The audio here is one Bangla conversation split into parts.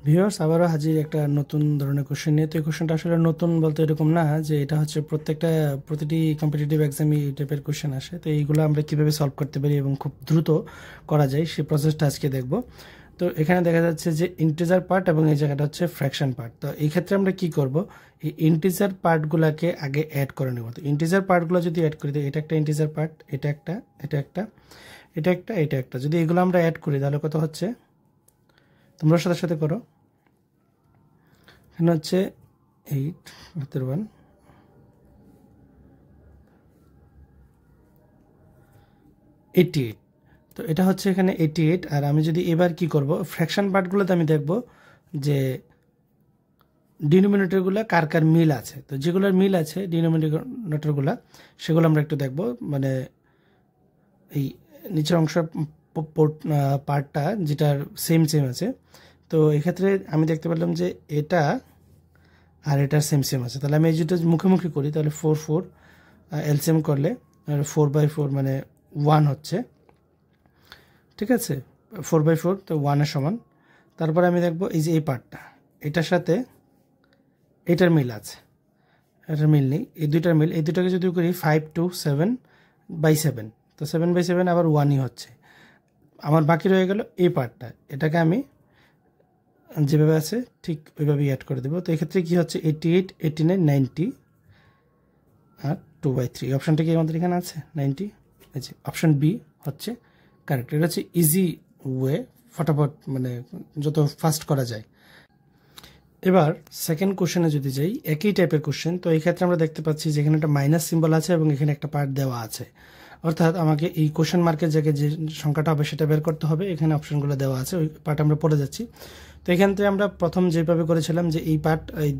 ভিউয়ার্স আবারও হাজির একটা নতুন ধরনের কোশ্চেন নিয়ে। তো এই কোশ্চেনটা আসলে নতুন বলতে এরকম না যে এটা হচ্ছে প্রতিটি কম্পিটিটিভ এক্সামে এই টাইপের কোশ্চেন আসে। তো এইগুলো আমরা কীভাবে সলভ করতে পারি এবং খুব দ্রুত করা যায় সেই প্রসেসটা আজকে দেখব। তো এখানে দেখা যাচ্ছে যে ইন্টিজার পার্ট এবং এই জায়গাটা হচ্ছে ফ্র্যাকশন পার্ট। তো এই ক্ষেত্রে আমরা কি করব, এই ইন্টিজার পার্টগুলোকে আগে অ্যাড করে নেব। তো ইন্টিজার পার্টগুলো যদি অ্যাড করি, তো এটা একটা ইন্টিজার পার্ট, এটা একটা, এটা একটা, এটা একটা, এটা একটা, যদি এগুলো আমরা অ্যাড করি তাহলে কত হচ্ছে, তোমরা সাথে সাথে করো। এখানে হচ্ছে 8 88। তো এটা হচ্ছে এখানে 88। আর আমি যদি এবার কি করব, ফ্র্যাকশন পার্টগুলোতে আমি দেখব যে ডিনোমিনেটরগুলো কার কার মিল আছে। তো যেগুলোর মিল আছে ডিনোমিনেটরগুলো, সেগুলো আমরা একটু দেখব। মানে এই নিচের অংশ পার্টটা যেটার সেম আছে। তো এক্ষেত্রে আমি দেখতে পেলাম যে এটা আর এটার সেম আছে। তাহলে আমি এই যেটা মুখোমুখি করি, তাহলে 4 এলসিএম করলে 4/4 মানে 1 হচ্ছে, ঠিক আছে। 4/4 তো 1-এর সমান। তারপরে আমি দেখব এই যে এই পার্টটা, এটার সাথে এটার মিল আছে, এটার মিল নেই, এই দুইটার মিল। এই দুটাকে যদি করি 5 to 7/7, তো 7/7 আবার 1ই হচ্ছে। আমার বাকি রয়ে গেল এই পার্টটা, এটাকে আমি যেভাবে আছে ঠিক ওইভাবেই অ্যাড করে দেবো। তো এক্ষেত্রে কী হচ্ছে, 88, 89, 90 আর 2/3। অপশানটা কি আমাদের এখানে আছে 90। এই যে অপশান বি হচ্ছে কারেক্ট। এটা হচ্ছে ইজি ওয়ে, ফটাফট মানে যত ফাস্ট করা যায়। এবার সেকেন্ড কোশ্চেনে যদি যাই, একই টাইপের কোশ্চেন। তো এই ক্ষেত্রে আমরা দেখতে পাচ্ছি যে এখানে একটা মাইনাস সিম্বল আছে এবং এখানে একটা পার্ট দেওয়া আছে। অর্থাৎ আমাকে এই কোশ্চেন মার্কের জায়গায় যে সংখ্যাটা হবে সেটা বের করতে হবে। এখানে অপশনগুলো দেওয়া আছে, ওই পার্ট আমরা পড়ে যাচ্ছি। তো এখান থেকে আমরা প্রথম যেভাবে করেছিলাম যে এই পার্ট, এই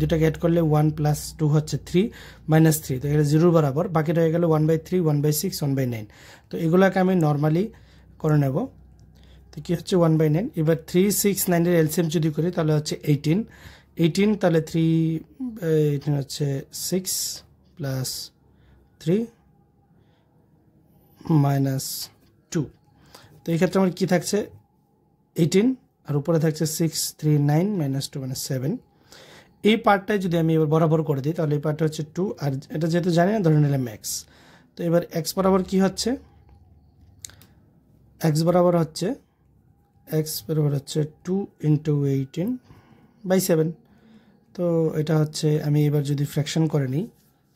দুটাকে অ্যাড করলে 1 + 2 হচ্ছে 3 - 3। তো এটা 0 বরাবর, বাকি রয়ে গেল 1/3, 1/6, 1/9। তো এগুলোকে আমি নর্মালি করে নেব। তো কী হচ্ছে 1/9। এবার 3, 6, 9-এর এলসিএম যদি করি তাহলে হচ্ছে 18, তাহলে 3 হচ্ছে 6 + 3 - 2। তো এই ক্ষেত্রে আমার কী থাকছে 18, আর উপরে থাকছে 6, 3, 9 - 2 মানে 7। এই পার্টটাই যদি আমি এবার বরাবর করে দিই তাহলে এই পার্টটা হচ্ছে 2, আর এটা যেহেতু জানি না ধরে নিলাম x। তো এবার x বরাবর কি হচ্ছে, x বরাবর হচ্ছে 2 × 18/7। তো এটা হচ্ছে, আমি এবার যদি ফ্র্যাকশন করে নিই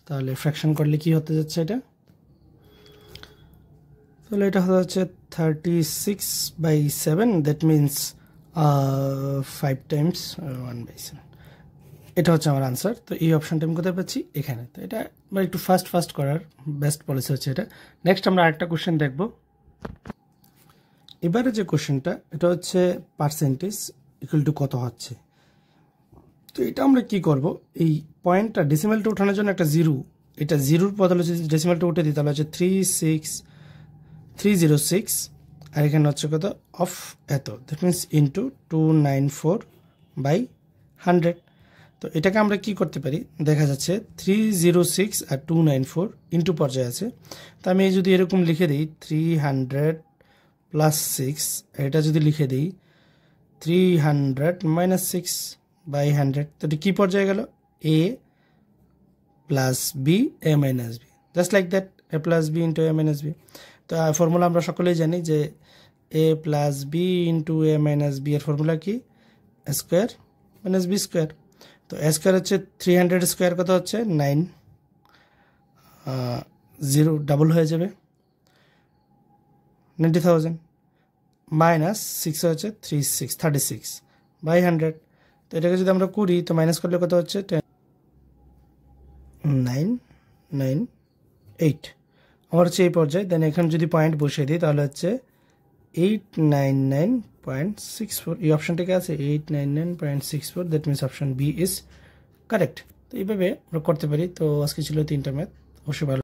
তাহলে ফ্র্যাকশন করলে কি হতে যাচ্ছে এটা, তাহলে এটা হতে যাচ্ছে 36/7। That means 5 times 1/7। এটা হচ্ছে আমার আনসার। তো এই অপশানটা আমি কোথায় পাচ্ছি, এখানে। তো এটা একটু ফাস্ট করার বেস্ট পলিসি হচ্ছে এটা। নেক্সট আমরা আরেকটা কোশ্চেন দেখব। এবারে যে কোশ্চেনটা, এটা হচ্ছে পার্সেন্টেজ ইকুয়াল টু কত হচ্ছে। তো এটা আমরা কি করব, এই পয়েন্টটা ডেসিমালটা ওঠানোর জন্য একটা 0, এটা 0-র বদলে যদি ডেসিমালটা উঠে দিই তাহলে হচ্ছে 36306, আর এখানে হচ্ছে কত অফ এত, দ্যাট মিনস ইন্টু 294/100। তো এটাকে আমরা কি করতে পারি, দেখা যাচ্ছে 306 আর 294 ইন্টু পর্যায়ে আছে। তো আমি যদি এরকম লিখে দিই 300 + 6, এটা যদি লিখে দিই 300 - 6/100, তো এটা কী পর্যায়ে গেল, a + b, a - b, just like that, a + b × a - b। তো ফর্মুলা আমরা সকলেই জানি যে a + b × a - b এর ফর্মুলা কি, a² - b²। তো a² হচ্ছে 300 স্কোয়ার কত হচ্ছে 9, 0 ডাবল হয়ে যাবে 90,000, -6 হচ্ছে 36/100। তো এটাকে যদি আমরা করি তো মাইনাস করলে কত হচ্ছে 998। আমার হচ্ছে এই পর্যায়ে। দেন এখানে যদি পয়েন্ট বসিয়ে দিই তাহলে হচ্ছে 899.64। এই অপশানটাকে আছে 899.64, that means option B is correct. তো এইভাবে আমরা করতে পারি। তো আজকে ছিল 3টা ম্যাথ, অবশ্যই ভালো।